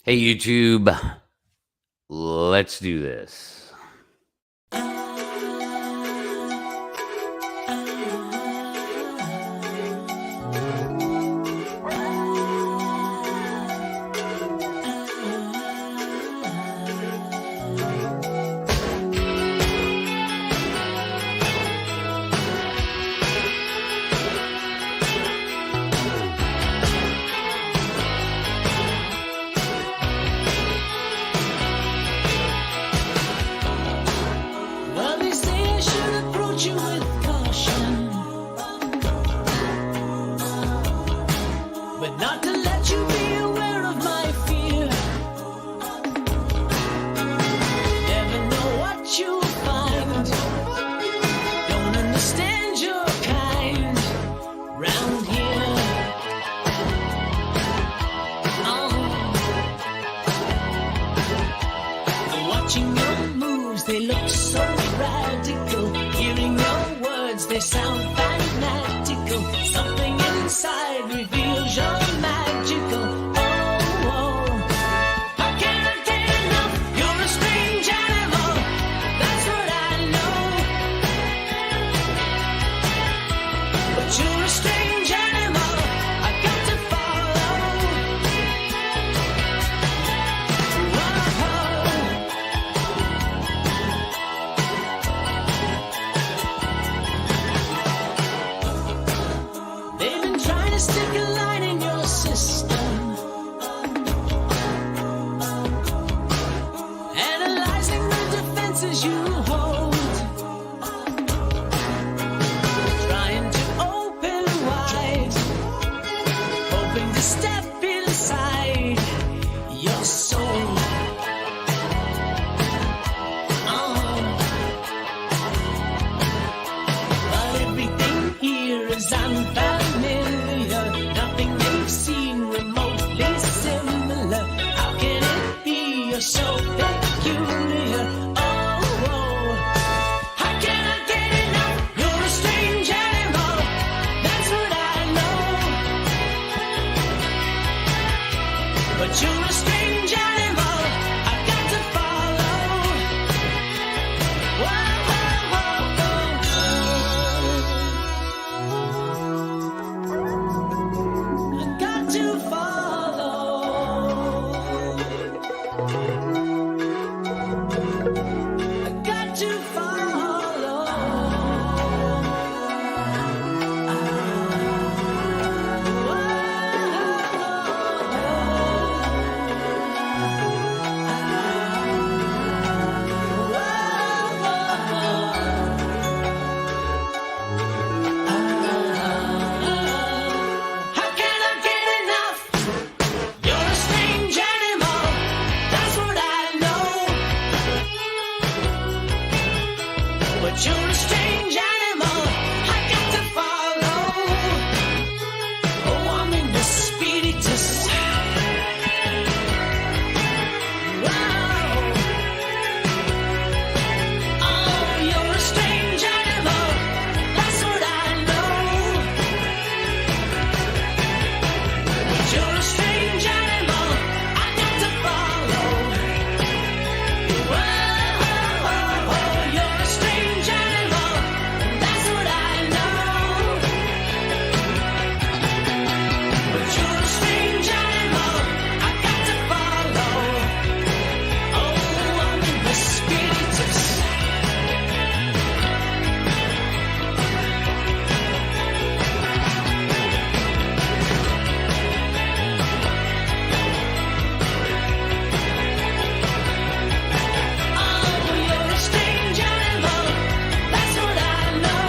Hey, YouTube, let's do this. Well, they say I should approach you with caution, but not to let you be aware of my fear. Never know what you'll find. Don't understand your kind round here. I'm watching your moves, they look so radical. Hearing your words, they sound fanatical. Something inside reveals you're magical. Oh, how can I get enough? You're a strange animal, that's what I know. But you're a strange animal, I got to follow. They've been trying to stick a line in your system, analyzing the defenses you hold, trying to open wide, hoping to step inside your soul. But everything here is unfamiliar. Nothing they've seen remotely similar. How can it be you're so peculiar? Oh, how can I get enough? You're a strange animal, that's what I know. But you're a strange animal, I've got to follow. Whoa. I got to follow. I got to follow. How can I get enough? You're a strange animal, that's what I know. But you're a strange animal, I got to follow. Oh, I'm in the spiritus. Wow. Oh, you're a strange animal, that's what I know. But you're a strange animal, I got to follow. Whoa, you're a strange animal, that's what I know. But you're a strange animal, I got to follow. Oh, I'm in the spiritus. Oh, you're a strange animal, that's what I know.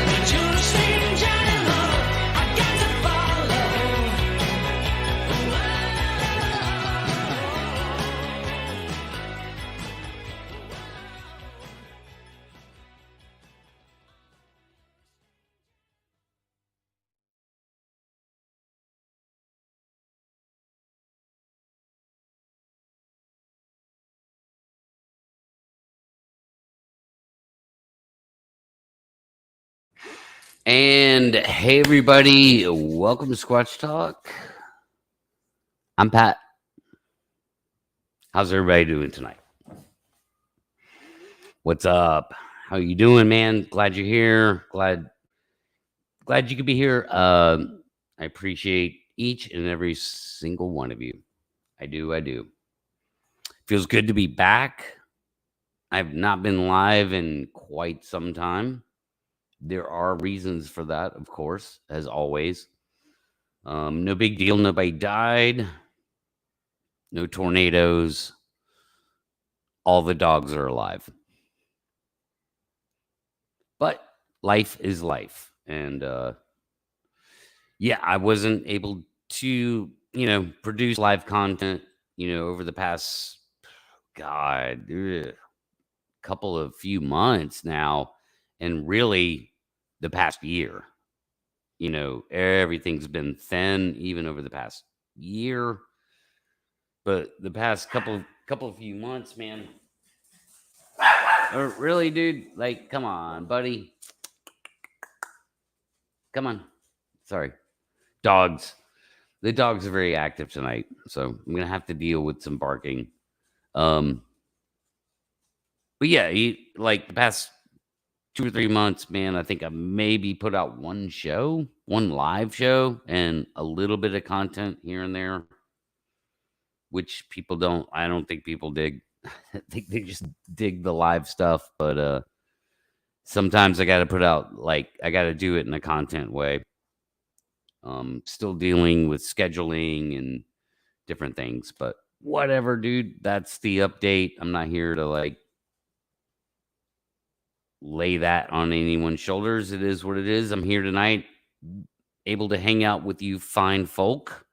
But you're a strange animal, I got to follow. And hey, everybody, welcome to Squatch Talk. I'm Pat. How's everybody doing tonight? What's up? How you doing, man? Glad you're here. Glad you could be here. I appreciate each and every single one of you. I do. Feels good to be back. I've not been live in quite some time. There are reasons for that, of course, as always. No big deal. Nobody died. No tornadoes. All the dogs are alive. But life is life. And yeah, I wasn't able to, produce live content, over the past, couple of few months now. And really the past year, everything's been thin even over the past year. But the past couple of few months, man, really, dude, like, come on, buddy. Come on. Sorry. Dogs. The dogs are very active tonight, so I'm gonna have to deal with some barking. But yeah, like the past 2 or 3 months, man, I think I maybe put out one live show, and a little bit of content here and there, which I don't think people dig. I think they just dig the live stuff, but sometimes I got to I got to do it in a content way. Still dealing with scheduling and different things, but whatever, dude. That's the update. I'm not here to lay that on anyone's shoulders. It is what it is. I'm here tonight, able to hang out with you fine folk,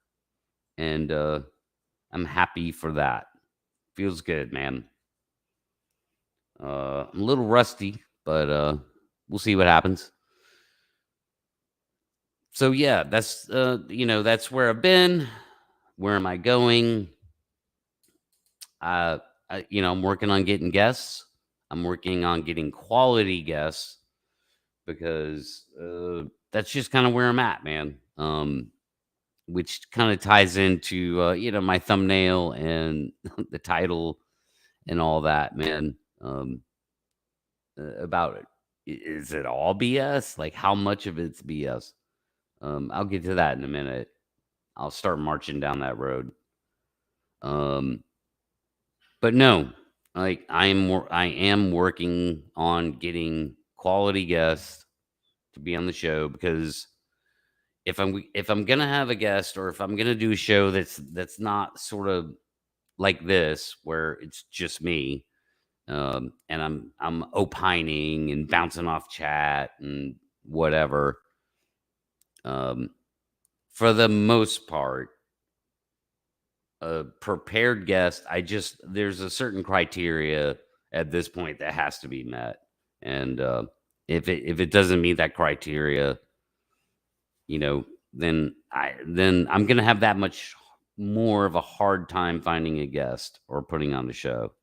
and I'm happy for that. Feels good, man. I'm a little rusty, but we'll see what happens. So yeah, that's where I've been. Where am I going? I'm working on getting guests. I'm working on getting quality guests because that's just kind of where I'm at, man. Which kind of ties into my thumbnail and the title and all that, man. About it, is it all BS? Like, how much of it's BS? I'll get to that in a minute. I'll start marching down that road. But no, like I am working on getting quality guests to be on the show, because if I'm gonna have a guest, or if I'm gonna do a show that's not sort of like this, where it's just me, and I'm opining and bouncing off chat and whatever. For the most part, a prepared guest, there's a certain criteria at this point that has to be met, and if it doesn't meet that criteria, you know, then I'm gonna have that much more of a hard time finding a guest or putting on the show.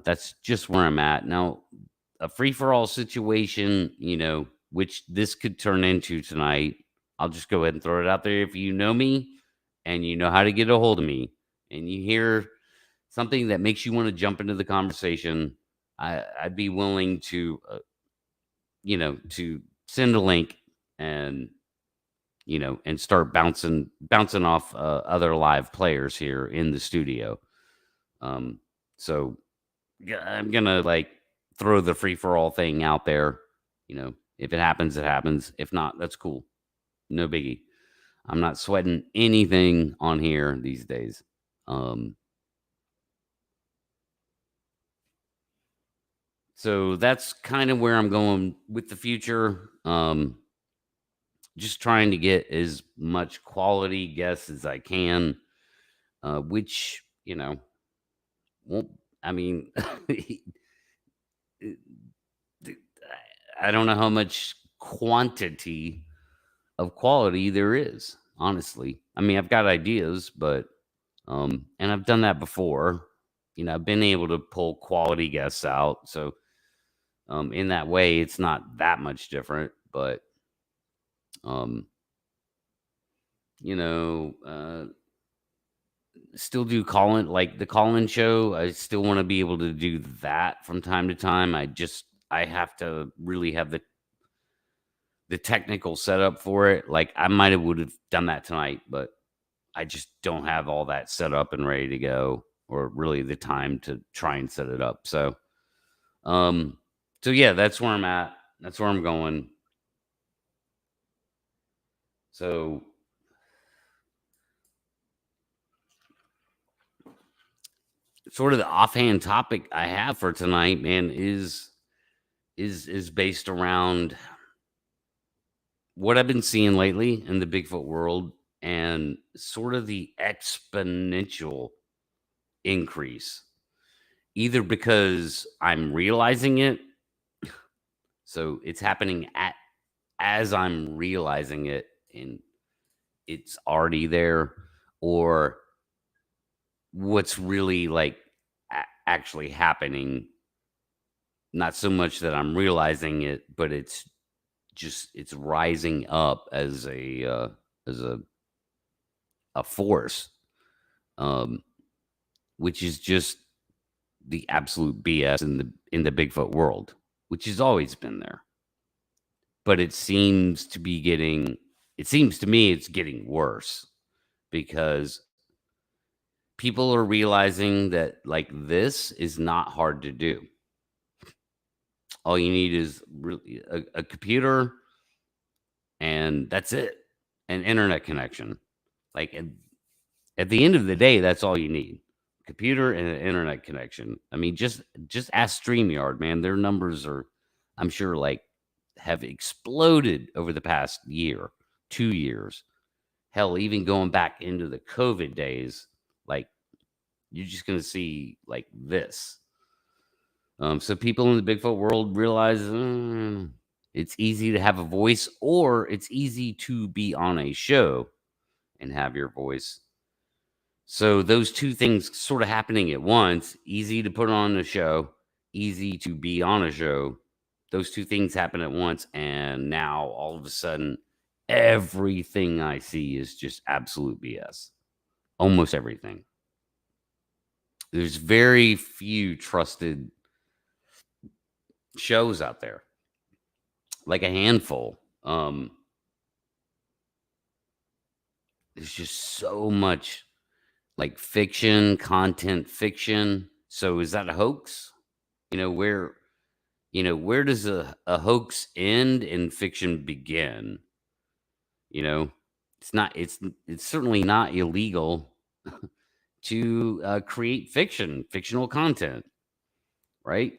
That's just where I'm at now. A free for all situation, which this could turn into tonight. I'll just go ahead and throw it out there. If you know me and you know how to get a hold of me, and you hear something that makes you want to jump into the conversation, I'd be willing to, to send a link, and and start bouncing off other live players here in the studio. So yeah, I'm gonna throw the free for all thing out there. If it happens, it happens. If not, that's cool. No biggie. I'm not sweating anything on here these days. So that's kind of where I'm going with the future. Just trying to get as much quality guests as I can, which, won't, I mean, I don't know how much quantity of quality there is, honestly. I mean, I've got ideas, but, and I've done that before. I've been able to pull quality guests out. So, in that way, it's not that much different, but, um, you know, uh, still do call-in, like the call-in show. I still want to be able to do that from time to time. I have to really have the technical setup for it. Like I might have would have done that tonight, but I just don't have all that set up and ready to go, or really the time to try and set it up. Um, so yeah, that's where I'm at. That's where I'm going. So sort of the offhand topic I have for tonight, man, is based around what I've been seeing lately in the Bigfoot world and sort of the exponential increase, either because I'm realizing it, so it's happening as I'm realizing it and it's already there, or what's really like actually happening. Not so much that I'm realizing it, but it's rising up as as a force, um, which is just the absolute BS in the Bigfoot world, which has always been there. But it seems to be getting. It seems to me it's getting worse because people are realizing that like this is not hard to do. All you need is really a computer, and that's it, an internet connection. Like at the end of the day, that's all you need: computer and an internet connection. I mean, just ask StreamYard, man. Their numbers are, I'm sure, like have exploded over the past year, 2 years. Hell, even going back into the COVID days, like you're just gonna see like this. So people in the Bigfoot world realize it's easy to have a voice, or it's easy to be on a show and have your voice. So those two things sort of happening at once, easy to put on a show, easy to be on a show. Those two things happen at once. And now all of a sudden, everything I see is just absolute BS. Almost everything. There's very few trusted shows out there, like a handful. There's just so much like fiction, content fiction. So is that a hoax? You know, where does a hoax end and fiction begin? You know, it's certainly not illegal to create fictional content, right?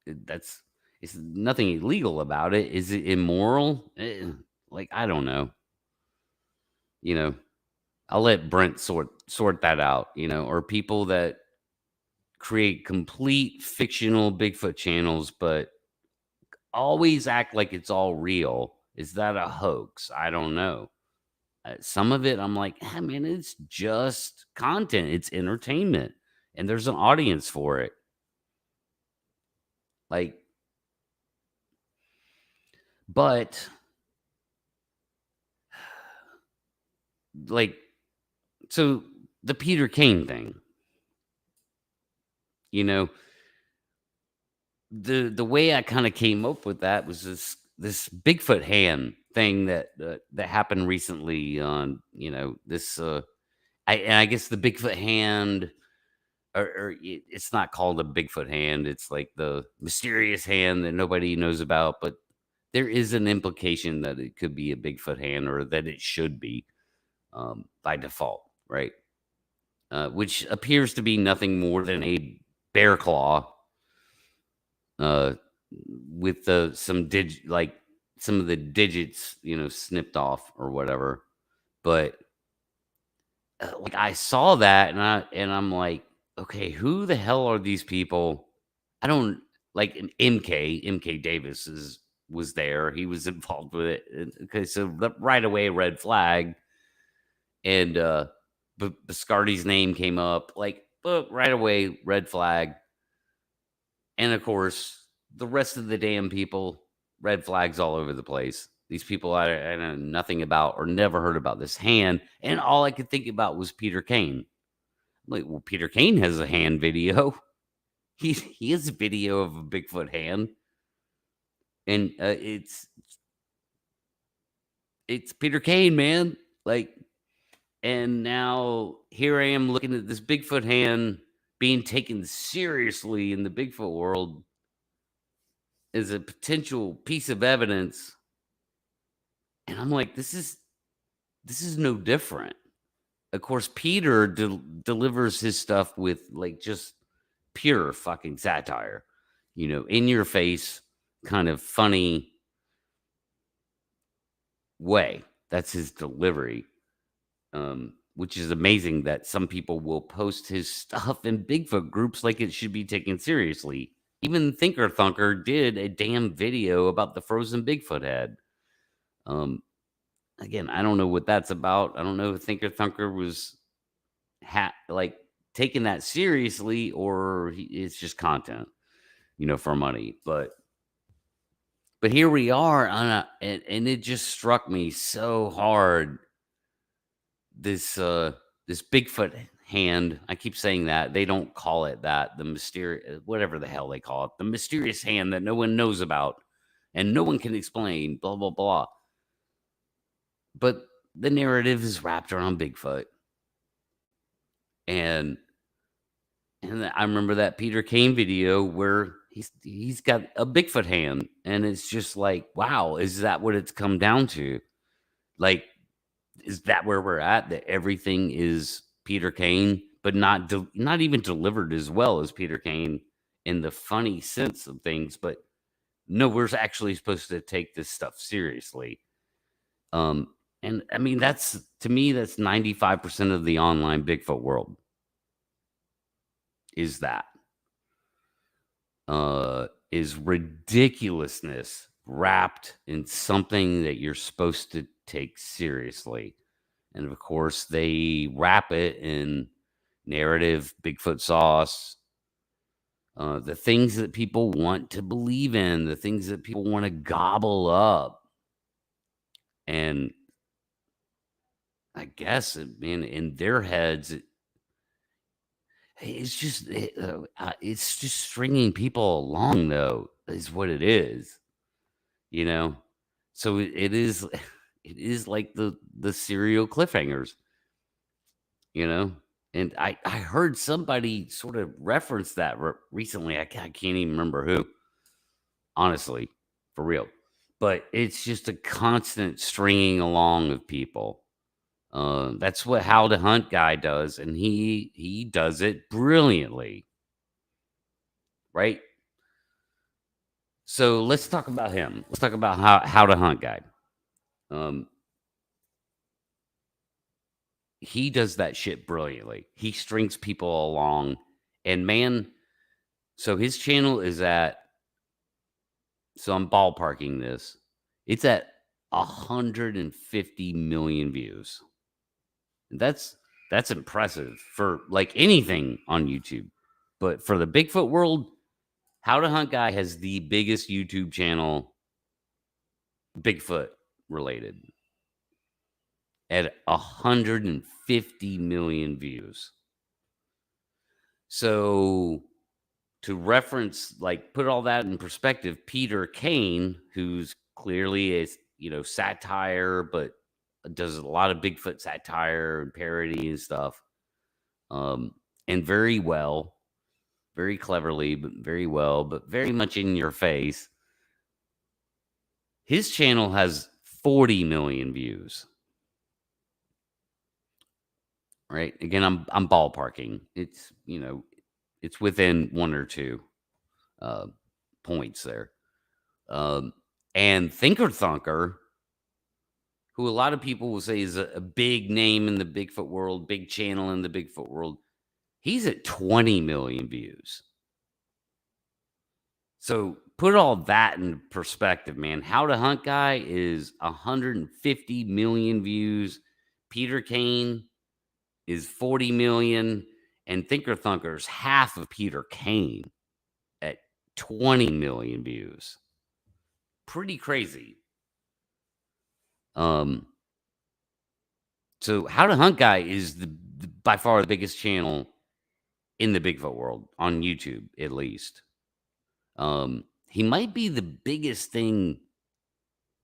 That's it's nothing illegal about it. Is it immoral? Like I don't know. You know, I'll let Brent sort that out. You know, or people that create complete fictional Bigfoot channels, but always act like it's all real. Is that a hoax? I don't know. Some of it, I'm like, man, it's just content. It's entertainment, and there's an audience for it. Like, but like, so the Peter Kane thing, you know, the way I kind of came up with that was this Bigfoot hand thing that happened recently on, you know, this I guess the Bigfoot hand, or it's not called a Bigfoot hand. It's like the mysterious hand that nobody knows about, but there is an implication that it could be a Bigfoot hand, or that it should be by default, right? Which appears to be nothing more than a bear claw uh, with some of the digits, you know, snipped off or whatever. But like I saw that, and I'm like, okay, who the hell are these people? I don't like an MK Davis was there. He was involved with it. Okay, so right away, red flag. And Biscardi's name came up, like, but right away, red flag. And of course, the rest of the damn people, red flags all over the place. These people I know nothing about or never heard about this hand, and all I could think about was Peter Kane. I'm like, well, Peter Kane has a hand video. He has a video of a Bigfoot hand, and it's Peter Kane, man. Like, and now here I am looking at this Bigfoot hand being taken seriously in the Bigfoot world as a potential piece of evidence, and I'm like, this is no different. Of course, Peter delivers his stuff with like just pure fucking satire, in your face, kind of funny way. That's his delivery, which is amazing that some people will post his stuff in Bigfoot groups like it should be taken seriously. Even Thinker Thunker did a damn video about the frozen Bigfoot head. Again, I don't know what that's about. I don't know if Thinker Thunker was like taking that seriously or it's just content, for money. But here we are and it just struck me so hard. This Bigfoot hand, I keep saying that. They don't call it that. The mysterious, whatever the hell they call it, the mysterious hand that no one knows about and no one can explain, blah, blah, blah. But the narrative is wrapped around Bigfoot. And I remember that Peter Kane video where he's got a Bigfoot hand, and it's just like, wow, is that what it's come down to? Like, is that where we're at? That everything is Peter Kane, but not even delivered as well as Peter Kane in the funny sense of things. But no, we're actually supposed to take this stuff seriously. And I mean, to me, that's 95% of the online Bigfoot world. Is is ridiculousness wrapped in something that you're supposed to take seriously. And of course, they wrap it in narrative, Bigfoot sauce, the things that people want to believe in, the things that people want to gobble up. And I guess, in their heads, it's just stringing people along, though, is what it is, So it is it is like the serial cliffhangers, And I heard somebody sort of reference that recently. I can't even remember who, honestly, for real. But it's just a constant stringing along of people. That's what How to Hunt guy does, and he does it brilliantly, right? So let's talk about him. Let's talk about How to Hunt guy. He does that shit brilliantly. He strings people along, and man, so his channel is at. So I'm ballparking this. It's at 150 million views. That's impressive for like anything on YouTube. But for the Bigfoot world, How to Hunt guy has the biggest YouTube channel Bigfoot related at 150 million views. So to reference, like, put all that in perspective, Peter Kane, who's clearly is, satire, but does a lot of Bigfoot satire and parody and stuff, and very well, very cleverly, but very well, but very much in your face. His channel has 40 million views. Right? Again, I'm ballparking. It's, it's within one or two points there. And Thinker Thunker, who a lot of people will say is a big name in the Bigfoot world, big channel in the Bigfoot world, he's at 20 million views. So put all that in perspective, man. How to Hunt guy is 150 million views. Peter Kane is 40 million. And Thinker Thunker's half of Peter Kane at 20 million views. Pretty crazy. Um, so How to Hunt Guy is by far the biggest channel in the Bigfoot world on YouTube, at least. He might be the biggest thing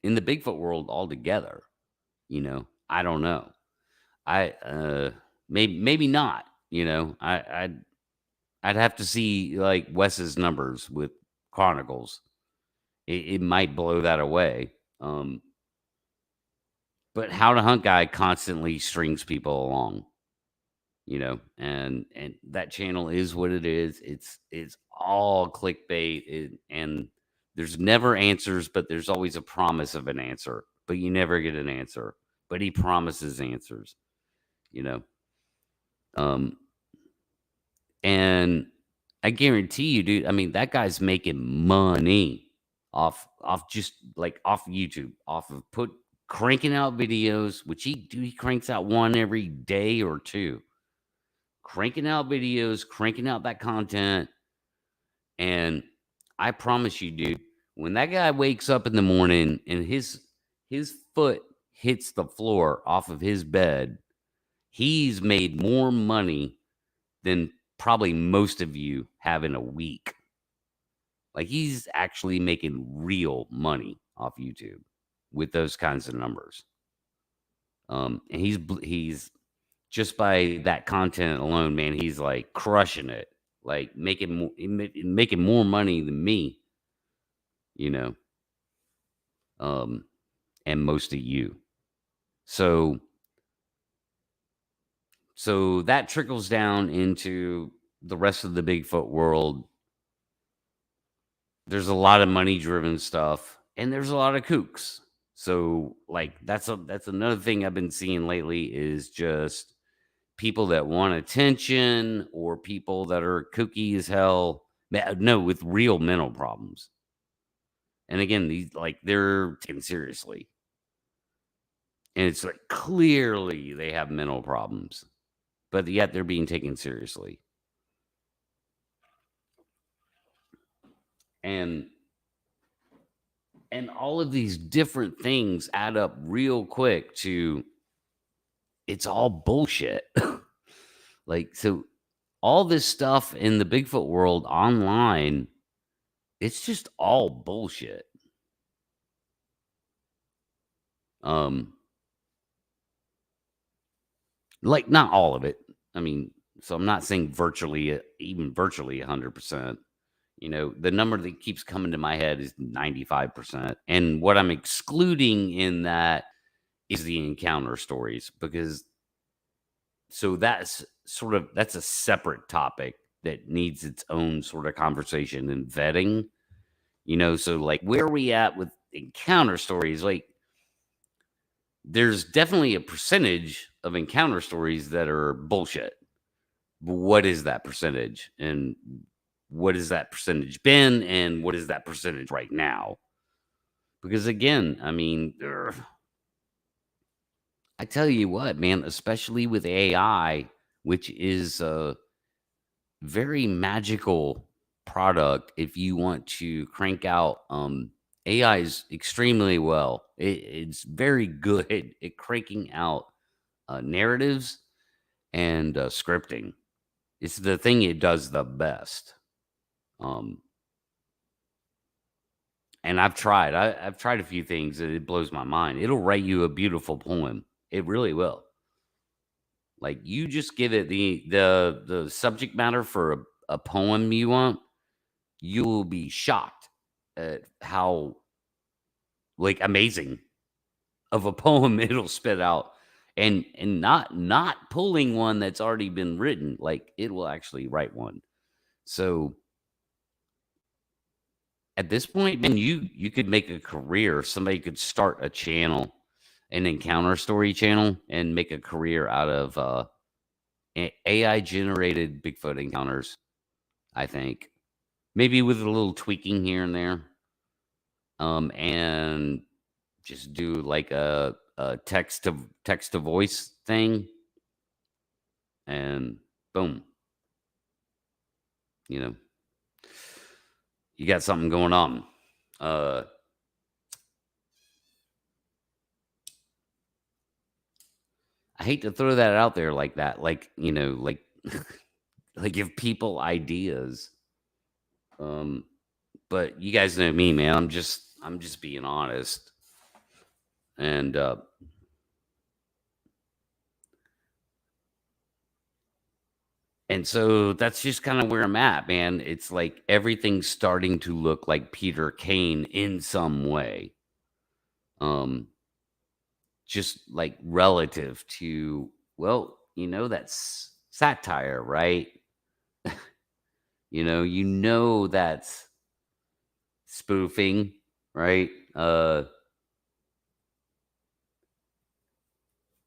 in the Bigfoot world altogether. I don't know. Maybe not. I'd have to see like Wes's numbers with Chronicles. It might blow that away. But How to Hunt Guy constantly strings people along, and that channel is what it is. It's all clickbait, and there's never answers, but there's always a promise of an answer, but you never get an answer. But he promises answers, you know. Um, and I guarantee you, dude. I mean, that guy's making money off just like off YouTube, off of cranking out videos, which he cranks out one every day or two, cranking out videos, cranking out that content. And I promise you, dude, when that guy wakes up in the morning and his foot hits the floor off of his bed, he's made more money than probably most of you have in a week. Like, he's actually making real money off YouTube with those kinds of numbers. And he's just by that content alone, man, he's like crushing it, like making more money than me, you know, and most of you. So that trickles down into the rest of the Bigfoot world. There's a lot of money driven stuff, and there's a lot of kooks. So like that's another thing I've been seeing lately is just people that want attention or people that are kooky as hell. No, with real mental problems. And again, they're taken seriously. And it's like clearly they have mental problems, but yet they're being taken seriously. And all of these different things add up real quick to it's all bullshit. Like, so all this stuff in the Bigfoot world online, it's just all bullshit. Like, not all of it. I mean, so I'm not saying even virtually 100%. The number that keeps coming to my head is 95%. And what I'm excluding in that is the encounter stories, because that's a separate topic that needs its own sort of conversation and vetting. So like, where are we at with encounter stories? Like, there's definitely a percentage of encounter stories that are bullshit. But what is that percentage? And what has that percentage been? And what is that percentage right now? Because again, I mean, I tell you what, man, especially with AI, which is a very magical product if you want to crank out AI is extremely well. It's very good at cranking out narratives and scripting. It's the thing it does the best. And I've tried. I've tried a few things and it blows my mind. It'll write you a beautiful poem. It really will. Like, you just give it the subject matter for a poem you want, you will be shocked at how like amazing of a poem it'll spit out. And not pulling one that's already been written. Like, it will actually write one. So at this point, man, you could make a career. Somebody could start a channel, an encounter story channel, and make a career out of AI generated Bigfoot encounters. I think maybe with a little tweaking here and there, and just do like a text to voice thing, and boom, you know, you got something going on. I hate to throw that out there like that, like, like like give people ideas. Um, but you guys know me, man. I'm just being honest. And so that's just kind of where I'm at, man. It's like everything's starting to look like Peter Kane in some way. Um, just like relative to, well, that's satire, right? That's spoofing, right?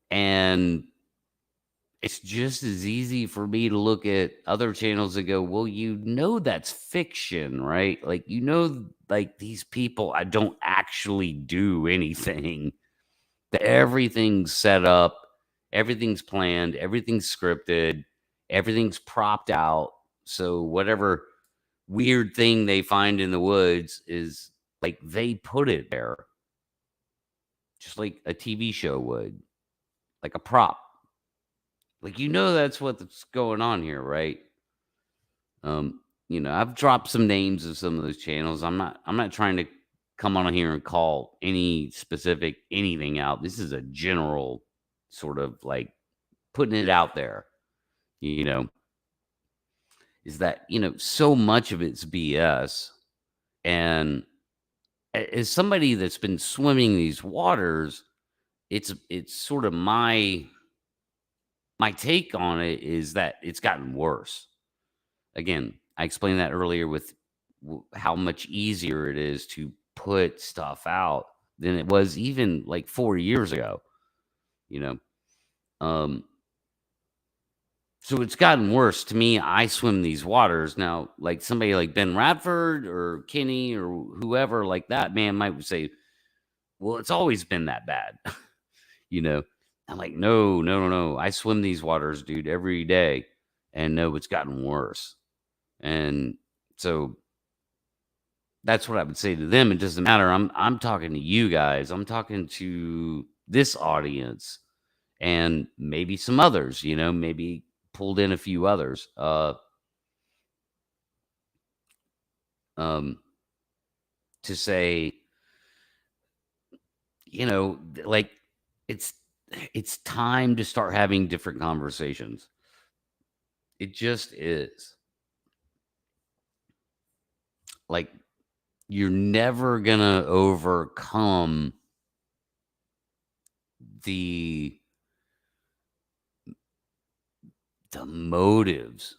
And it's just as easy for me to look at other channels and go, well, that's fiction, right? Like, like these people, I don't actually do anything. Everything's set up, everything's planned, everything's scripted, everything's propped out. So whatever weird thing they find in the woods is like they put it there, just like a TV show would, like a prop. Like, that's what's going on here, right? I've dropped some names of some of those channels. I'm not trying to come on here and call any specific anything out. This is a general sort of like putting it out there, you know, is that, so much of it's BS. And as somebody that's been swimming these waters, it's sort of my take on it is that it's gotten worse. Again, I explained that earlier with how much easier it is to put stuff out than it was even like 4 years ago, you know. Um, so it's gotten worse. To me, I swim these waters now. Like somebody like Ben Radford or Kenny or whoever like that, man, might say, "Well, it's always been that bad," you know. I'm like, no, no, no, no. I swim these waters, dude, every day, and no, it's gotten worse. And so that's what I would say to them. It doesn't matter. I'm talking to you guys. I'm talking to this audience and maybe some others, maybe pulled in a few others. Um to say, like it's it's time to start having different conversations. It just is. Like you're never gonna overcome the motives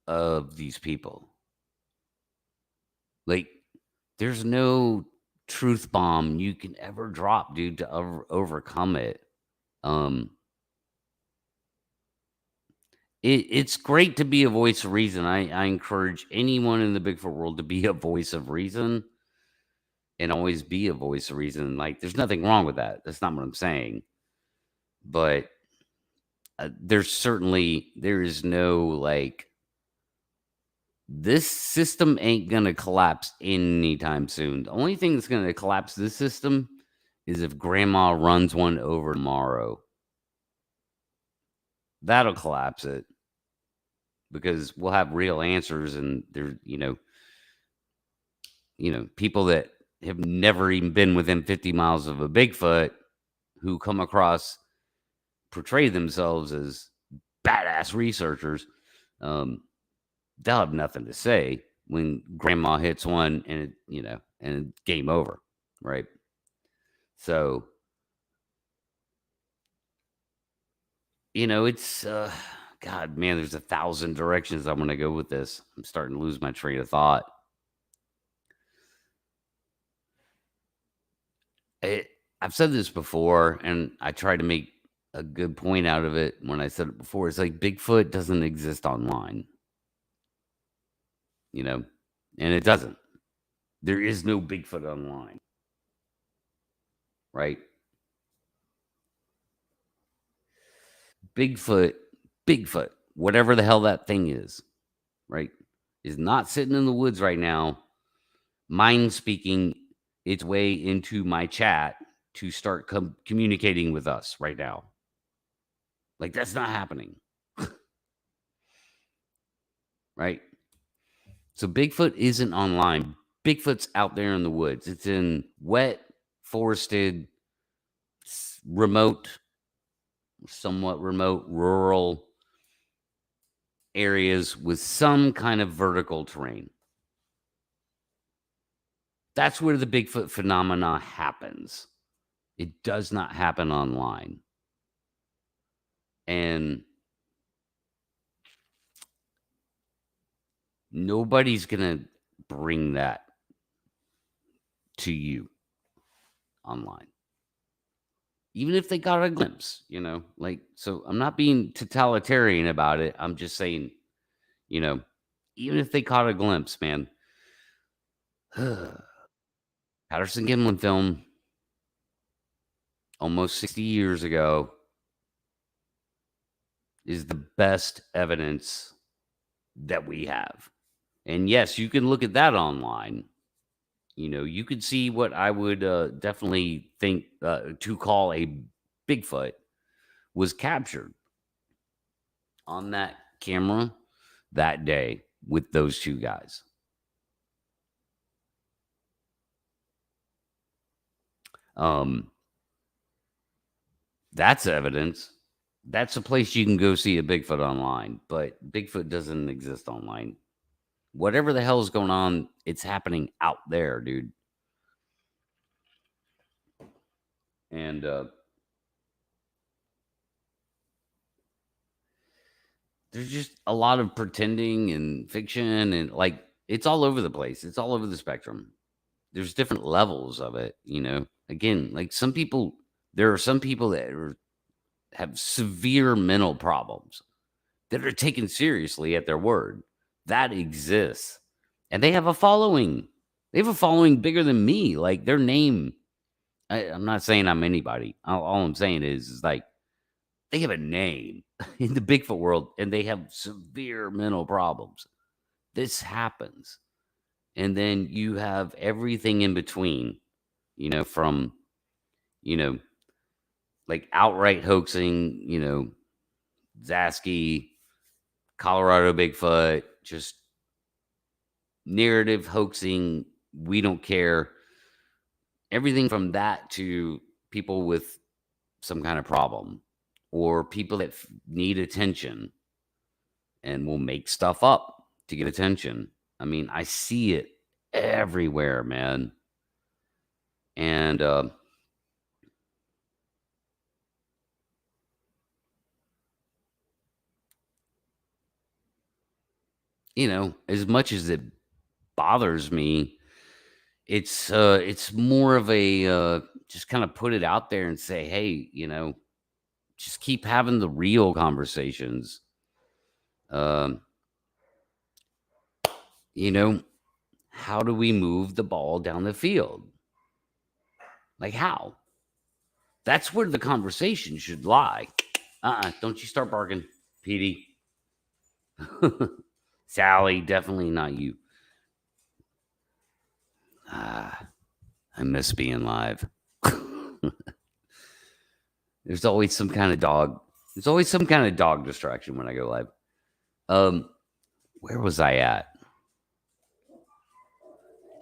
of these people. Like there's no truth bomb you can ever drop, dude, to overcome it. Um it's great to be a voice of reason. I encourage anyone in the Bigfoot world to be a voice of reason and always be a voice of reason. Like there's nothing wrong with that. That's not what I'm saying. But there is no like this system ain't gonna collapse anytime soon. The only thing that's gonna collapse this system is if grandma runs one over tomorrow. That'll collapse it because we'll have real answers, and there, people that have never even been within 50 miles of a Bigfoot who come across portray themselves as badass researchers. They'll have nothing to say when grandma hits one and and game over, right? So, it's God, man, there's 1,000 directions I'm gonna go with this. I'm starting to lose my train of thought. I've said this before, and I try to make a good point out of it when I said it before. It's like Bigfoot doesn't exist online, and it doesn't. There is no Bigfoot online, right? Bigfoot, Bigfoot, whatever the hell that thing is, right, is not sitting in the woods right now, mind speaking its way into my chat to start communicating with us right now. Like, that's not happening. Right? So Bigfoot isn't online. Bigfoot's out there in the woods. It's in wet, forested, remote, somewhat remote, rural areas with some kind of vertical terrain. That's where the Bigfoot phenomena happens. It does not happen online. And nobody's going to bring that to you online. Even if they got a glimpse, like, so I'm not being totalitarian about it. I'm just saying, even if they caught a glimpse, man, Patterson Gimlin film almost 60 years ago is the best evidence that we have. And yes, you can look at that online. You could see what I would definitely think to call a Bigfoot was captured on that camera that day with those two guys. That's evidence. That's a place you can go see a Bigfoot online, but Bigfoot doesn't exist online. Whatever the hell is going on, it's happening out there, dude. And there's just a lot of pretending and fiction, and like, it's all over the place. It's all over the spectrum. There's different levels of it, Again, like, there are some people that have severe mental problems that are taken seriously at their word. That exists. And they have a following. They have a following bigger than me. Like, their name, I'm not saying I'm anybody. All I'm saying is like, they have a name in the Bigfoot world, and they have severe mental problems. This happens. And then you have everything in between, from, like, outright hoaxing, Zasky, Colorado Bigfoot, just narrative hoaxing. We don't care. Everything from that to people with some kind of problem, or people that need attention and will make stuff up to get attention. I mean, I see it everywhere, man. And as much as it bothers me, it's more of a just kind of put it out there and say, hey, just keep having the real conversations. Um, how do we move the ball down the field? Like, how? That's where the conversation should lie. Don't you start barking, Petey. Sally, definitely not you. I miss being live. There's always some kind of dog. There's always some kind of dog distraction when I go live. Where was I at?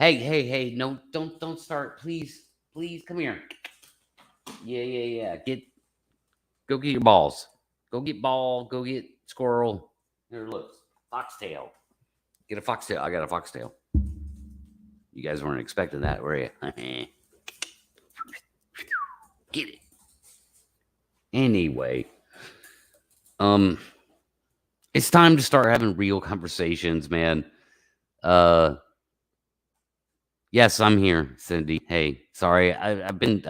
Hey! No, don't start, please, come here. Yeah. Go get your balls. Go get ball. Go get squirrel. Here, look, foxtail. Get a foxtail. I got a foxtail. You guys weren't expecting that, were you? Get it. Anyway, it's time to start having real conversations, man. Yes, I'm here, Cindy. Hey, sorry, I've been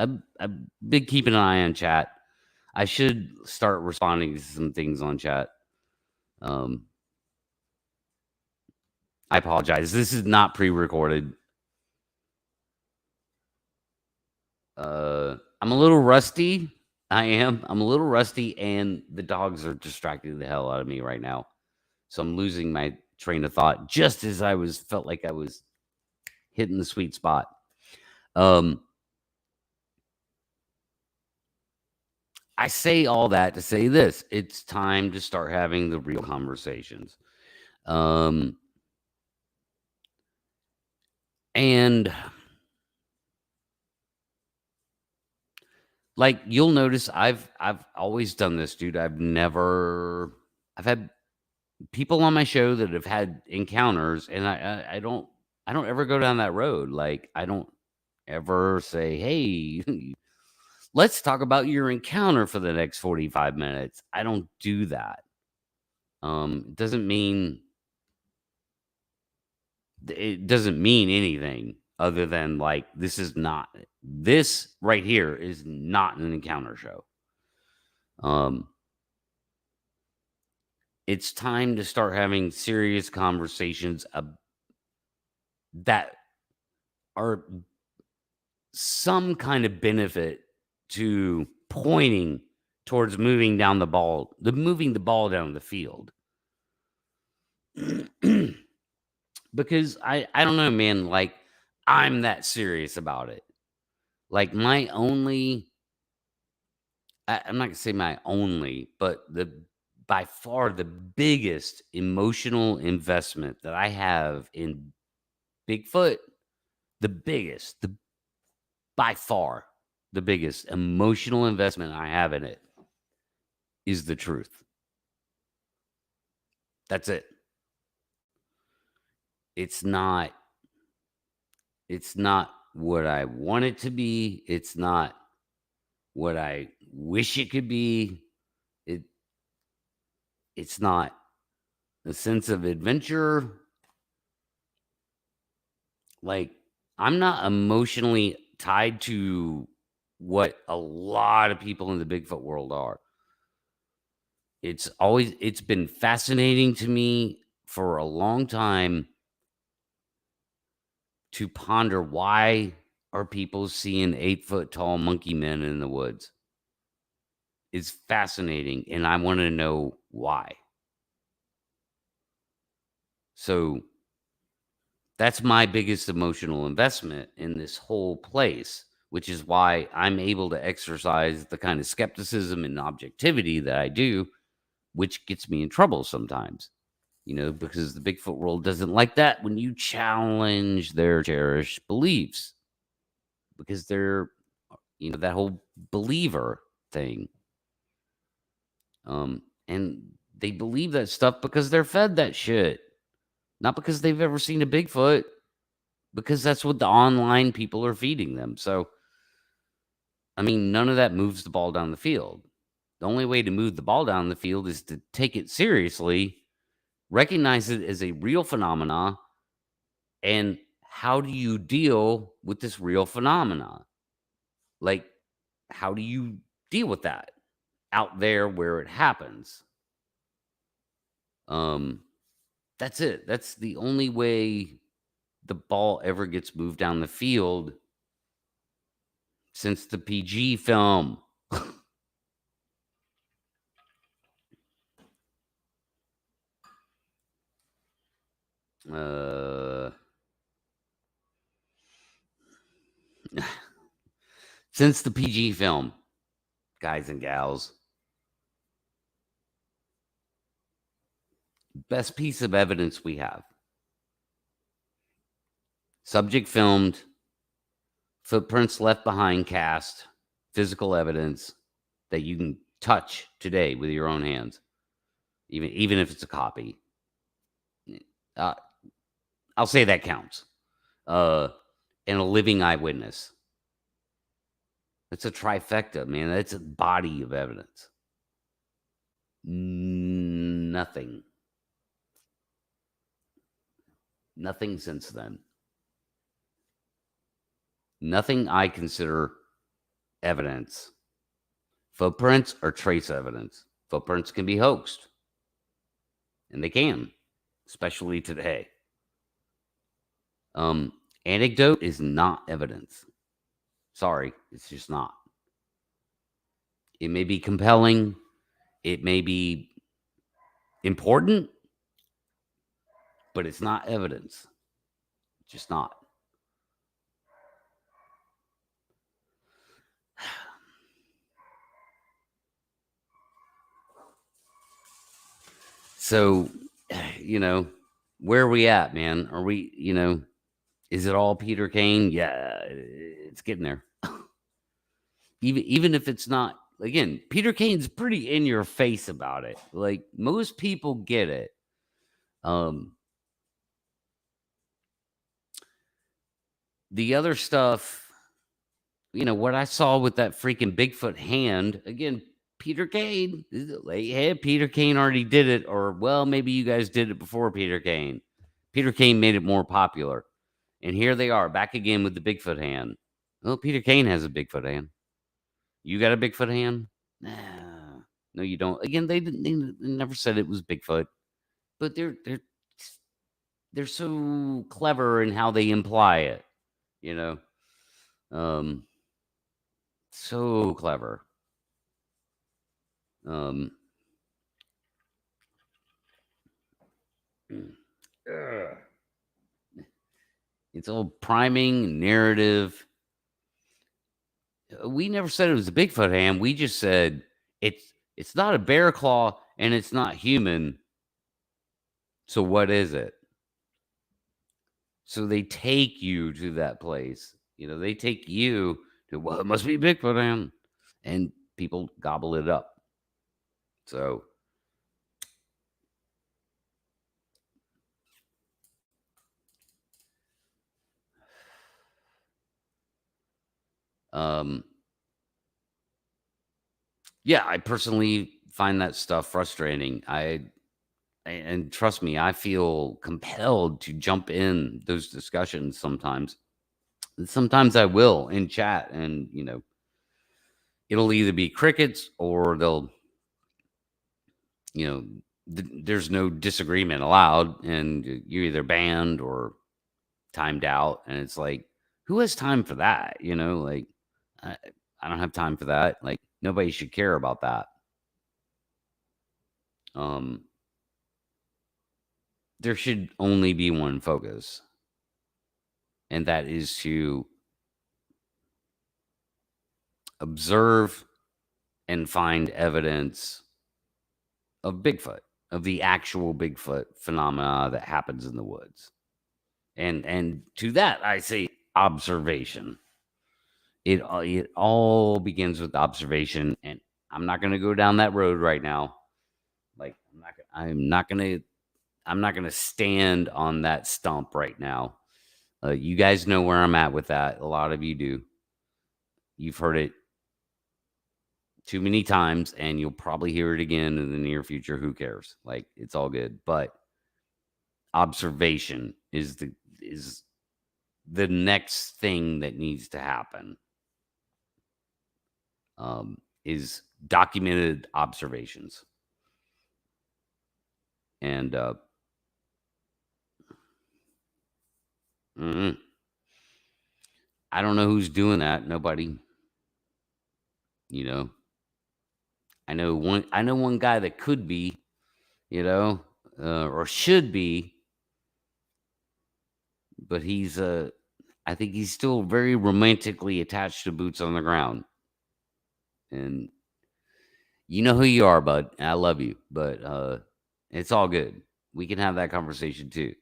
keeping an eye on chat. I should start responding to some things on chat. I apologize. This is not pre-recorded. I'm a little rusty. I'm a little rusty, and the dogs are distracting the hell out of me right now. So I'm losing my train of thought just as felt like I was hitting the sweet spot. I say all that to say this. It's time to start having the real conversations. And like you'll notice I've always done this, dude. I've had people on my show that have had encounters, and I don't ever go down that road. Like I don't ever say, "Hey, let's talk about your encounter for the next 45 minutes." I don't do that. It doesn't mean anything other than like this right here is not an encounter show. It's time to start having serious conversations that are some kind of benefit to pointing towards moving the ball down the field. Because I don't know, man, like I'm that serious about it. Like I'm not gonna say my only, but by far the biggest emotional investment that I have in Bigfoot, by far the biggest emotional investment I have in it is the truth. That's it. It's not what I want it to be. It's not what I wish it could be. It's not a sense of adventure. Like I'm not emotionally tied to what a lot of people in the Bigfoot world are. It's been fascinating to me for a long time to ponder why are people seeing 8-foot tall monkey men in the woods. It's fascinating, and I want to know why. So that's my biggest emotional investment in this whole place, which is why I'm able to exercise the kind of skepticism and objectivity that I do, which gets me in trouble sometimes, because the Bigfoot world doesn't like that when you challenge their cherished beliefs, because they're, that whole believer thing. And they believe that stuff because they're fed that shit, not because they've ever seen a Bigfoot, because that's what the online people are feeding them. So, I mean, none of that moves the ball down the field. The only way to move the ball down the field is to take it seriously, recognize it as a real phenomena, and how do you deal with this real phenomena? Like, how do you deal with that out there where it happens? That's it. That's the only way the ball ever gets moved down the field since the PG film. Since the PG film, guys and gals. Best piece of evidence we have. Subject filmed, footprints left behind cast, physical evidence that you can touch today with your own hands, even if it's a copy. I'll say that counts. And a living eyewitness. That's a trifecta, man. That's a body of evidence. Nothing since then. Nothing I consider evidence. Footprints are trace evidence. Footprints can be hoaxed. And they can, especially today. Anecdote is not evidence. Sorry, it's just not. It may be compelling. It may be important, but it's not evidence. It's just not. So, where are we at, man? Are we, is it all Peter Kane? Yeah, it's getting there. Even if it's not, again, Peter Kane's pretty in your face about it. Like, most people get it. The other stuff, what I saw with that freaking Bigfoot hand, again, Peter Kane, like, hey, Peter Kane already did it, or, well, maybe you guys did it before Peter Kane. Peter Kane made it more popular. And here they are, back again with the Bigfoot hand. Well, Peter Kane has a Bigfoot hand. You got a Bigfoot hand? Nah, no, you don't. Again, they never said it was Bigfoot, but they're so clever in how they imply it. You know, so clever. It's all priming, narrative. We never said it was a Bigfoot hand. We just said it's not a bear claw and it's not human. So what is it? So they take you to that place. They take you to, well, it must be Bigfoot hand, and people gobble it up. So yeah, I personally find that stuff frustrating. And trust me, I feel compelled to jump in those discussions sometimes. Sometimes I will in chat, and it'll either be crickets or they'll, there's no disagreement allowed, and you're either banned or timed out, and it's like, who has time for that? Like, I don't have time for that. Like, nobody should care about that. There should only be one focus, and that is to observe and find evidence of Bigfoot, of the actual Bigfoot phenomena that happens in the woods. And to that, I say observation. It all begins with observation, and I'm not going to go down that road right now. Like, I'm not going to stand on that stump right now. You guys know where I'm at with that. A lot of you do. You've heard it too many times, and you'll probably hear it again in the near future. Who cares? Like, it's all good. But observation is the next thing that needs to happen. Is documented observations. And I don't know who's doing that. Nobody. I know one guy that could be, or should be, but he's I think he's still very romantically attached to boots on the ground. And you know who you are, bud. I love you, but it's all good. We can have that conversation too.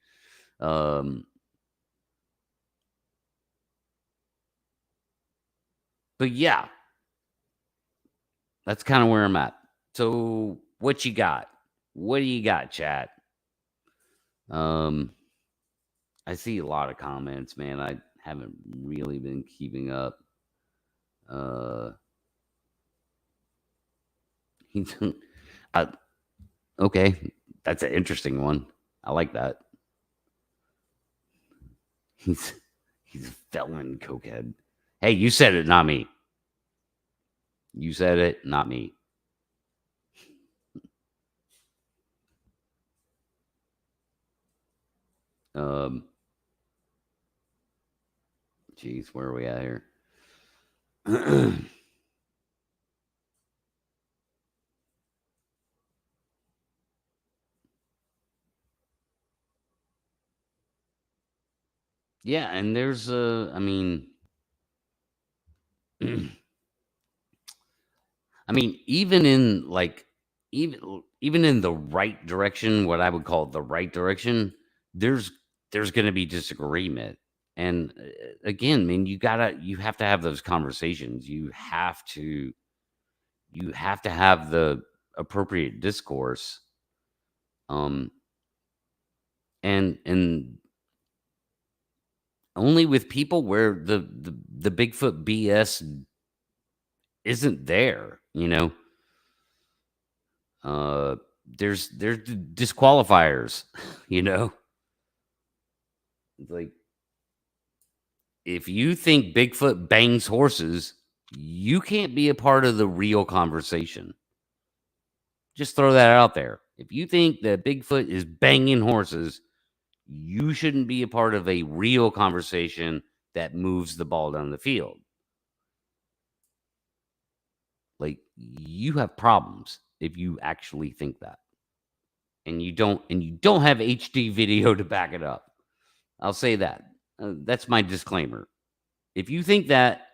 But yeah, that's kind of where I'm at. So what you got? What do you got, chat? I see a lot of comments, man. I haven't really been keeping up. Okay, that's an interesting one. I like that. He's a felon cokehead. Hey, you said it, not me. You said it, not me. Jeez, where are we at here? Yeah, and there's I mean, even in like even in the right direction, what I would call the right direction, there's going to be disagreement. And again, I mean, you have to have those conversations. You have to have the appropriate discourse. Um, and only with people where the Bigfoot BS isn't there, you know. Uh, there's disqualifiers, you know. Like, if you think Bigfoot bangs horses, you can't be a part of the real conversation. Just throw that out there. If you think that Bigfoot is banging horses, you shouldn't be a part of a real conversation that moves the ball down the field. Like, you have problems if you actually think that. And you don't have HD video to back it up. I'll say that. That's my disclaimer. If you think that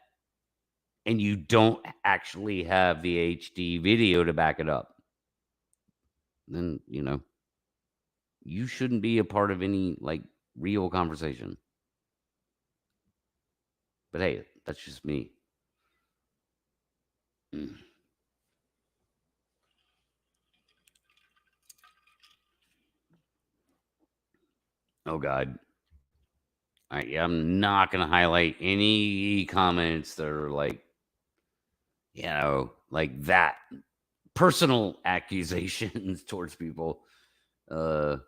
and you don't actually have the HD video to back it up, then, you shouldn't be a part of any, like, real conversation. But hey, that's just me. Mm. Oh, God. I'm not going to highlight any comments that are like, like that. Personal accusations towards people. Uh,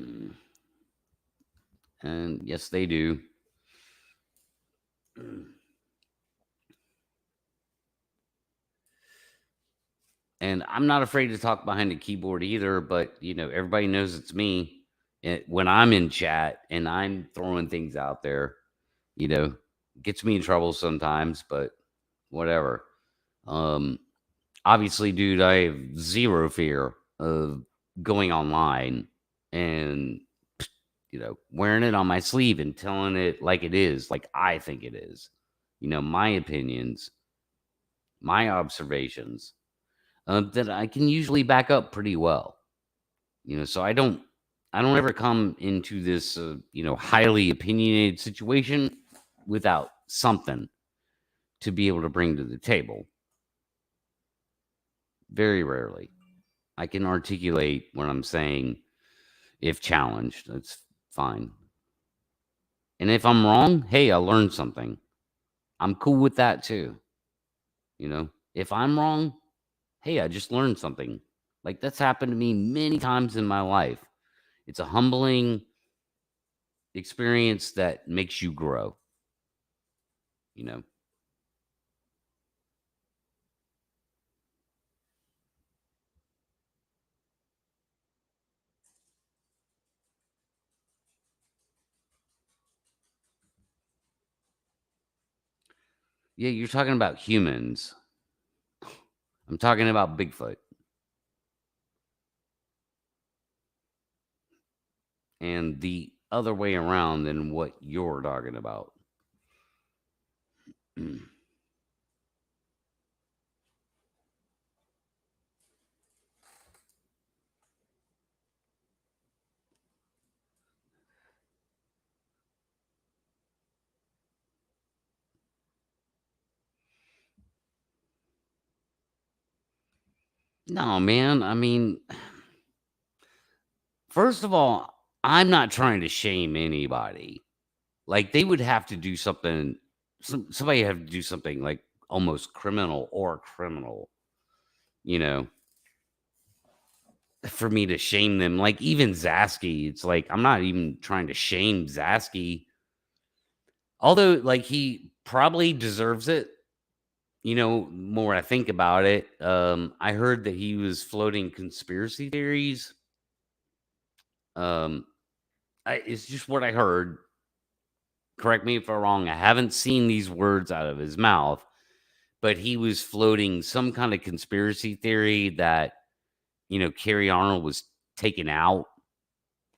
mm. And yes, they do. And I'm not afraid to talk behind the keyboard either, but everybody knows it's me. When I'm in chat and I'm throwing things out there, gets me in trouble sometimes, but whatever. Obviously, dude, I have zero fear of going online and wearing it on my sleeve and telling it like it is, like I think it is. My opinions, my observations, that I can usually back up pretty well. So I don't ever come into this highly opinionated situation without something to be able to bring to the table. Very rarely. I can articulate what I'm saying if challenged. That's fine. And if I'm wrong, hey, I learned something. I'm cool with that too. If I'm wrong, hey, I just learned something. Like, that's happened to me many times in my life. It's a humbling experience that makes you grow. Yeah, you're talking about humans. I'm talking about Bigfoot. And the other way around than what you're talking about. No, man. I mean, first of all, I'm not trying to shame anybody. Like, they would have to do something. Somebody have to do something like almost criminal or criminal, you know, for me to shame them. Like, even Zasky, it's like I'm not even trying to shame Zasky, although like he probably deserves it. More I think about it, I heard that he was floating conspiracy theories. Um, it's just what I heard. Correct me if I'm wrong. I haven't seen these words out of his mouth, but he was floating some kind of conspiracy theory that, Carrie Arnold was taken out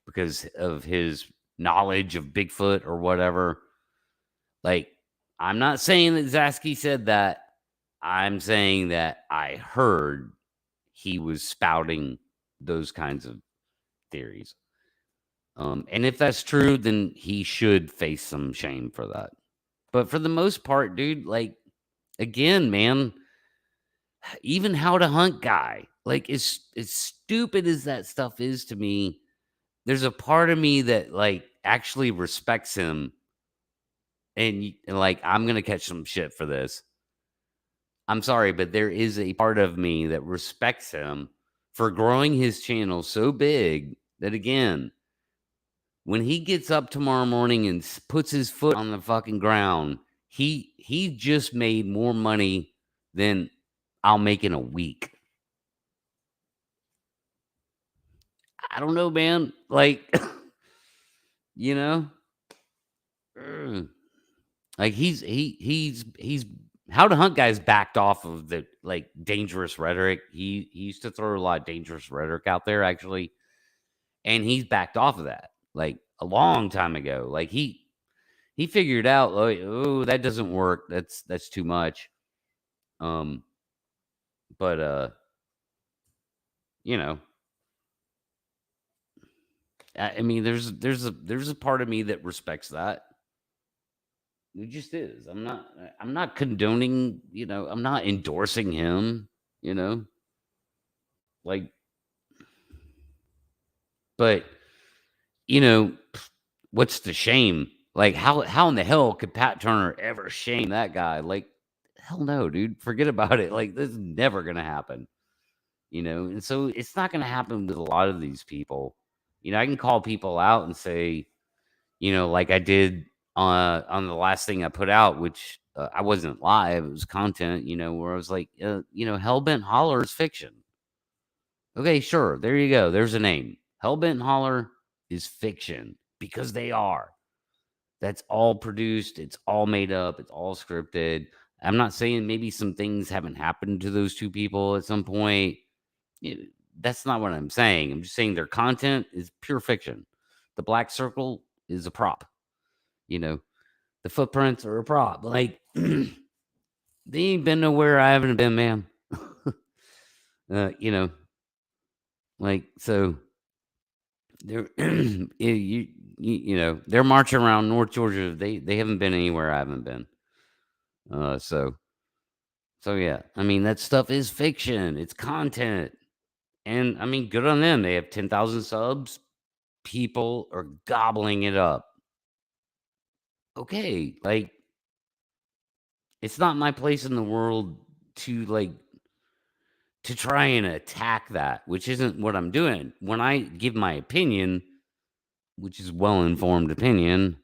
because of his knowledge of Bigfoot or whatever. Like, I'm not saying that Zasky said that. I'm saying that I heard he was spouting those kinds of theories. And if that's true, then he should face some shame for that. But for the most part, dude, like, again, man, even How to Hunt guy, like, as stupid as that stuff is to me, there's a part of me that, like, actually respects him. And like, I'm gonna catch some shit for this. I'm sorry, but there is a part of me that respects him for growing his channel so big that, again, when he gets up tomorrow morning and puts his foot on the fucking ground, he just made more money than I'll make in a week. I don't know, man. Like, you know, ugh. Like he's How to Hunt guys backed off of the, like, dangerous rhetoric. He used to throw a lot of dangerous rhetoric out there, actually, and he's backed off of that, like, a long time ago. Like, he figured out, like, oh, that doesn't work. That's too much. But you know, I mean, there's a part of me that respects that. It just is. I'm not condoning, I'm not endorsing him, like, but what's the shame? Like, how in the hell could Pat Turner ever shame that guy? Like, hell no, dude. Forget about it. Like, this is never gonna happen. And so it's not gonna happen with a lot of these people. I can call people out and say, like I did on the last thing I put out, which I wasn't live, it was content, where I was like, Hellbent Holler is fiction. Okay, sure. There you go. There's a name. Hellbent Holler is fiction, because they are. That's all produced. It's all made up. It's all scripted. I'm not saying maybe some things haven't happened to those two people at some point. That's not what I'm saying. I'm just saying their content is pure fiction. The black circle is a prop. The footprints are a prop. Like, they ain't been nowhere I haven't been, man. Like, so they're they're marching around North Georgia. They haven't been anywhere I haven't been. So yeah, I mean, that stuff is fiction. It's content. And I mean, good on them. They have 10,000 subs. People are gobbling it up. Okay, like, it's not my place in the world to, like, to try and attack that, which isn't what I'm doing. When I give my opinion, which is well-informed opinion,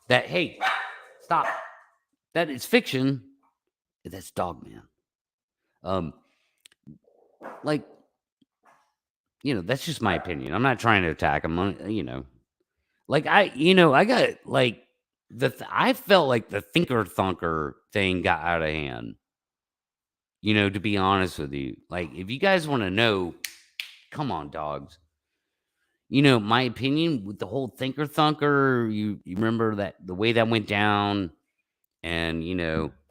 that, hey, stop, that is fiction, that's Dogman. Like, that's just my opinion. I'm not trying to attack him, like, I got, like, I felt like the Thinker Thunker thing got out of hand. To be honest with you, like, if you guys want to know, come on, dogs. My opinion with the whole Thinker Thunker, you remember that the way that went down, and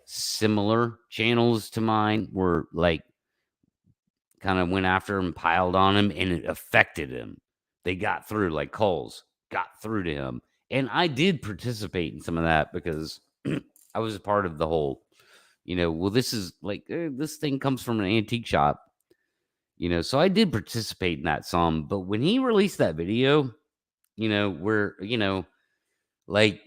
similar channels to mine were, like, kind of went after him, piled on him, and it affected him. They got through, like Coles got through to him. And I did participate in some of that, because I was a part of the whole, well, this is like, this thing comes from an antique shop, so I did participate in that some. But when he released that video, where, like,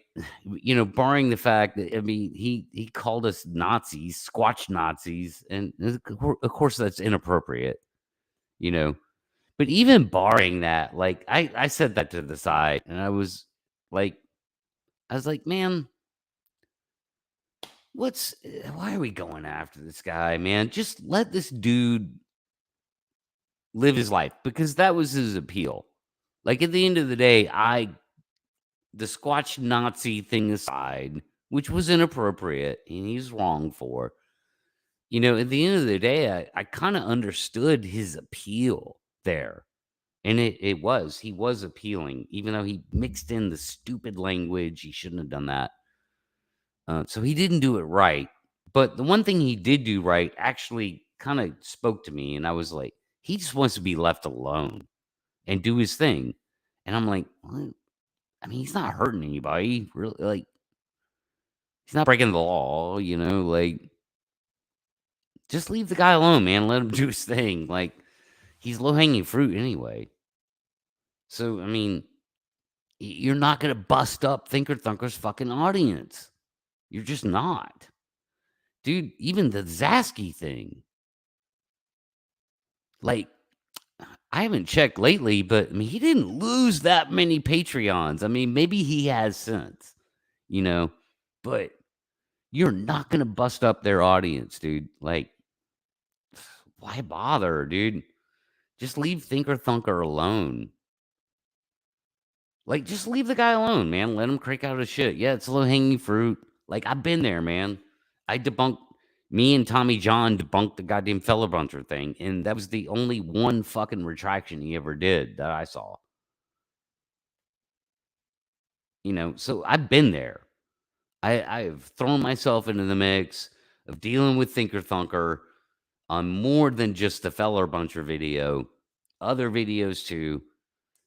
barring the fact that, I mean, he called us Nazis, Squatch Nazis, and of course that's inappropriate, but even barring that, like, I set that to the side, and I was like, man, why are we going after this guy, man? Just let this dude live his life, because that was his appeal. Like, at the end of the day, the Squatch Nazi thing aside, which was inappropriate and he's wrong for, at the end of the day, I kind of understood his appeal there. And he was appealing, even though he mixed in the stupid language. He shouldn't have done that. So he didn't do it right. But the one thing he did do right actually kind of spoke to me, and I was like, he just wants to be left alone and do his thing. And I'm like, well, I mean, he's not hurting anybody, really. Like, he's not breaking the law, like, just leave the guy alone, man. Let him do his thing. Like, he's low hanging fruit anyway. So, I mean, you're not going to bust up Thinker Thunker's fucking audience. You're just not. Dude, even the Zasky thing. Like, I haven't checked lately, but I mean, he didn't lose that many Patreons. I mean, maybe he has since, but you're not going to bust up their audience, dude. Like, why bother, dude? Just leave Thinker Thunker alone. Like, just leave the guy alone, man. Let him crank out his shit. Yeah, it's low hanging fruit. Like, I've been there, man. Me and Tommy John debunked the goddamn Feller Buncher thing, and that was the only one fucking retraction he ever did that I saw. So I've been there. I've thrown myself into the mix of dealing with Thinker Thunker on more than just the Feller Buncher video, other videos too,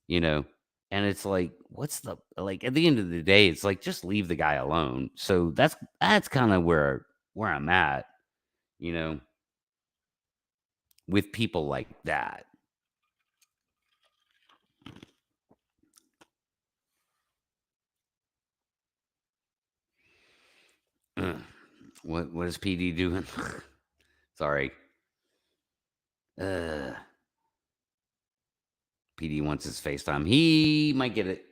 you know. And it's like, at the end of the day, it's like, just leave the guy alone. So that's kind of where I'm at, with people like that. What is PD doing? Sorry. PD wants his FaceTime. He might get it.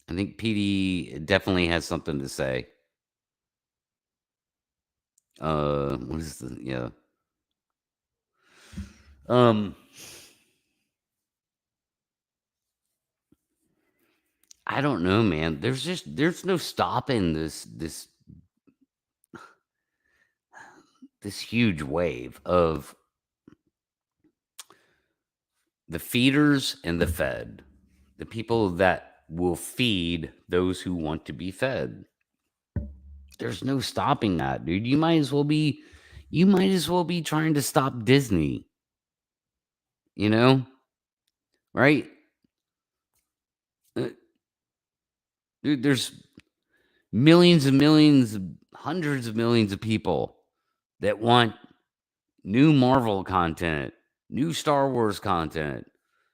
I think PD definitely has something to say. What is the yeah? I don't know, man. There's no stopping this huge wave of the feeders and the fed, the people that will feed those who want to be fed. There's no stopping that, dude. You might as well be trying to stop Disney. Right? Dude, there's millions and millions, hundreds of millions of people that want new Marvel content, new Star Wars content,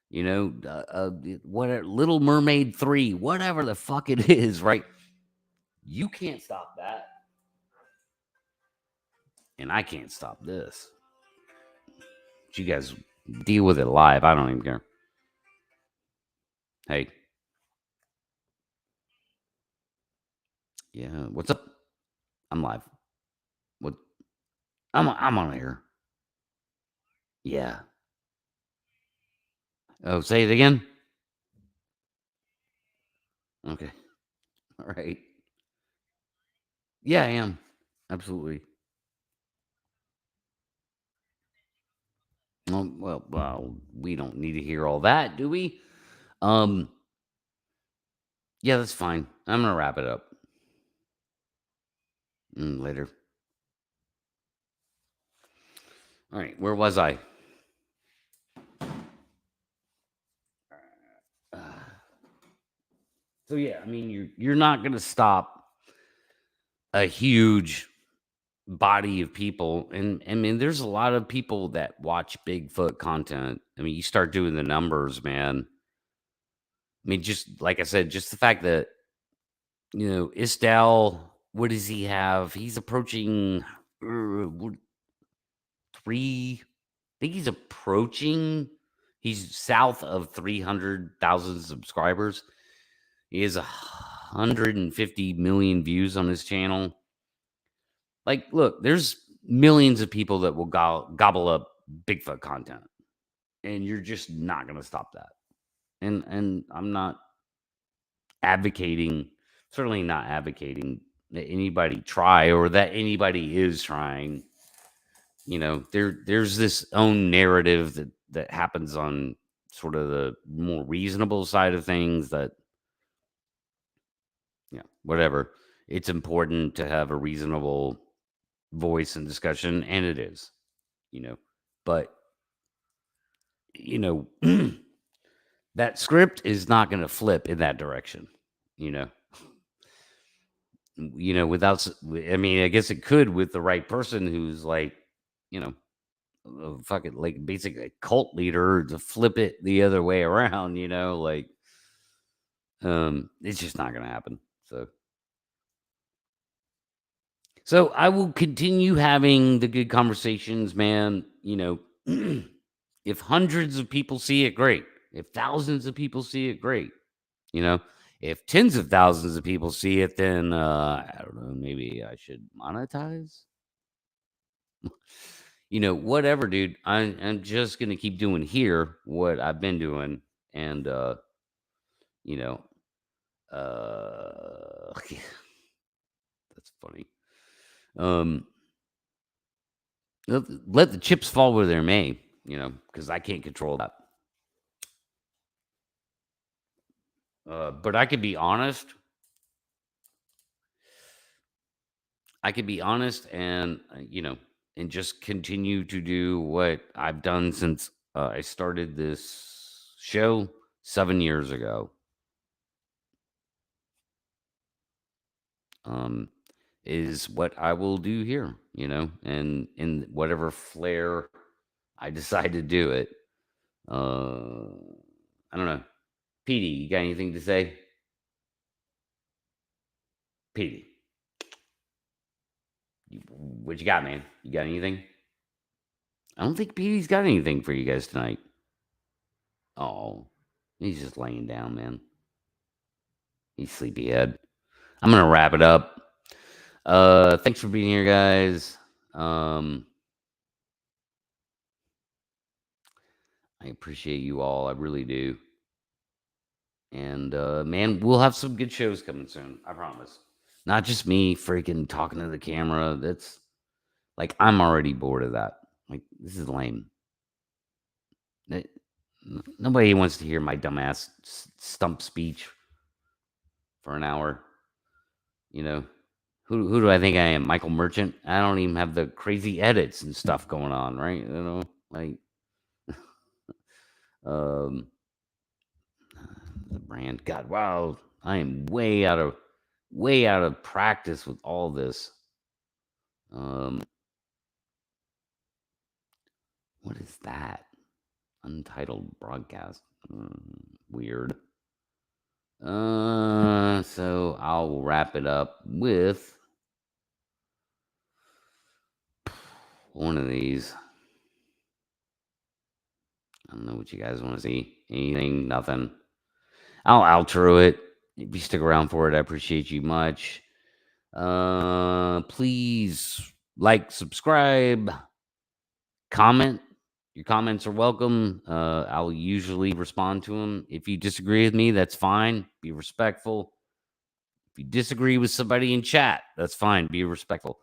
whatever, Little Mermaid 3, whatever the fuck it is, right? You can't stop that. And I can't stop this. But you guys deal with it live. I don't even care. Hey. Yeah, what's up? I'm live. What? I'm on air. Yeah. Oh, say it again. Okay. All right. Yeah, I am. Absolutely. Well, we don't need to hear all that, do we? Yeah, that's fine. I'm gonna wrap it up. Later. All right, where was I? So yeah, I mean, you're not gonna stop a huge body of people, and I mean, there's a lot of people that watch Bigfoot content. I mean, you start doing the numbers, man. I mean, just like I said, just the fact that Isdell, what does he have? He's approaching three. I think he's approaching. He's south of 300,000 subscribers. He has 150 million views on his channel. Like, look, there's millions of people that will gobble up Bigfoot content, and you're just not going to stop that. And I'm not advocating, certainly not advocating that anybody try or that anybody is trying. There's this own narrative that happens on sort of the more reasonable side of things that, whatever. it's important to have a reasonable voice and discussion, and it is, but that script is not going to flip in that direction, you know. Without, I mean, I guess it could with the right person who's like, you know, fucking like basically a cult leader to flip it the other way around, like, it's just not gonna happen. So I will continue having the good conversations, man. If hundreds of people see it, great. If thousands of people see it, great. If tens of thousands of people see it, then I don't know, maybe I should monetize. Whatever, dude. I'm just gonna keep doing here what I've been doing, and you know, that's funny. Um, let the chips fall where they may, because I can't control that. But I could be honest. I could be honest, and and just continue to do what I've done since I started this show 7 years ago. Is what I will do here, and in whatever flair I decide to do it. I don't know. Petey, you got anything to say? Petey, what you got, man? You got anything? I don't think Petey's got anything for you guys tonight. Oh, he's just laying down, man. He's sleepyhead. I'm gonna wrap it up. Thanks for being here, guys. I appreciate you all. I really do. And man, we'll have some good shows coming soon. I promise. Not just me freaking talking to the camera. That's like, I'm already bored of that. Like, this is lame. Nobody wants to hear my dumbass stump speech for an hour. Who do I think I am? Michael Merchant? I don't even have the crazy edits and stuff going on, right? Like, the brand. God, wow, I am way out of practice with all this. What is that? Untitled broadcast. Weird. So I'll wrap it up with one of these. I don't know what you guys want to see. Anything? Nothing. I'll outro it. If you stick around for it, I appreciate you much. Please like, subscribe, comment. Your comments are welcome. I'll usually respond to them. If you disagree with me, that's fine. Be respectful. If you disagree with somebody in chat, that's fine. Be respectful.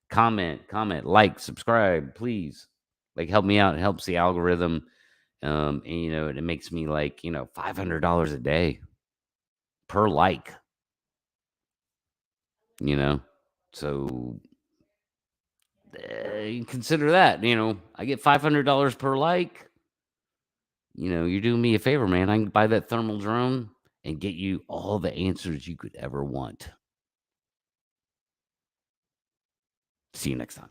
Comment, like, subscribe, please. Like, help me out. It helps the algorithm. And it makes me like, $500 a day per like. So consider that. I get $500 per like. You're doing me a favor, man. I can buy that thermal drone and get you all the answers you could ever want. See you next time.